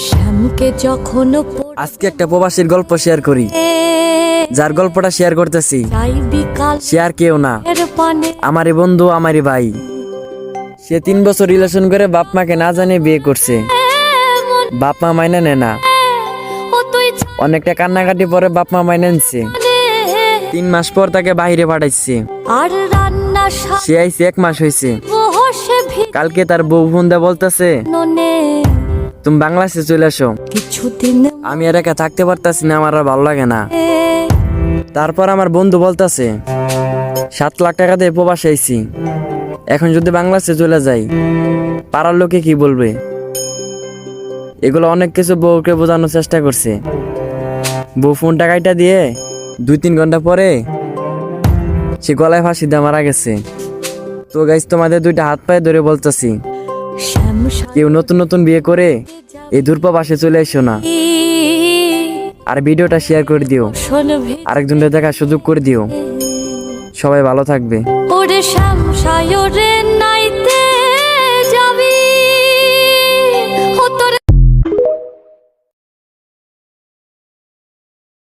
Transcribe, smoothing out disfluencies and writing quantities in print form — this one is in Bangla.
শ্যামকে যখন আজকে একটা প্রবাসীর গল্প শেয়ার করি। যার গল্পটা শেয়ার করতেছি যাই বিকাল সে আর কেউ না, পানে আমারই বন্ধু, আমারই ভাই। সে 3 বছর রিলেশন করে বাপ মাকে না জানিয়ে বিয়ে করছে। বাপ মা মাইনে নেয় না। ও তুই অনেকটা কান্নাকাটি পরে বাপ মা মাইনে নিচ্ছে। 3 মাস পর তাকে বাইরে পাঠাইছে। আর রান্না সে আইছে 1 মাস হয়েছে। বসে কালকে তার বউ ফোন দিয়ে বলতেছে ভিননে তুমি বাংলাদেশে চলে আসো, কিছুদিন আমি আর একা থাকতে পারতাছি না, আমার আর ভালো লাগে না। তারপর আমার বন্ধু বলতেছে 7 লাখ টাকা দিয়ে প্রবাসে আইছি, এখন যদি বাংলাদেশে চলে যাই পাড়ার লোকে কি বলবে। এগুলো অনেক কিছু বউকে বোঝানোর চেষ্টা করছে। বউ ফোনটা কাইটা দিয়ে 2-3 ঘন্টা পরে সে গলায় ফাঁসি দিয়ে মারা গেছে। তো গাইস, তোমাদের 2টা হাত পায়ে ধরে বলতেছি, শ্যাম কেউ নতুন নতুন বিয়ে করে এই দূরপ্রবাসে চলে এসো না। আর ভিডিওটা শেয়ার করে দিও, শোনবে আরেকজনের দেখার সুযোগ করে দিও। সবাই ভালো থাকবে। ওরে শ্যাম সায়রে নাই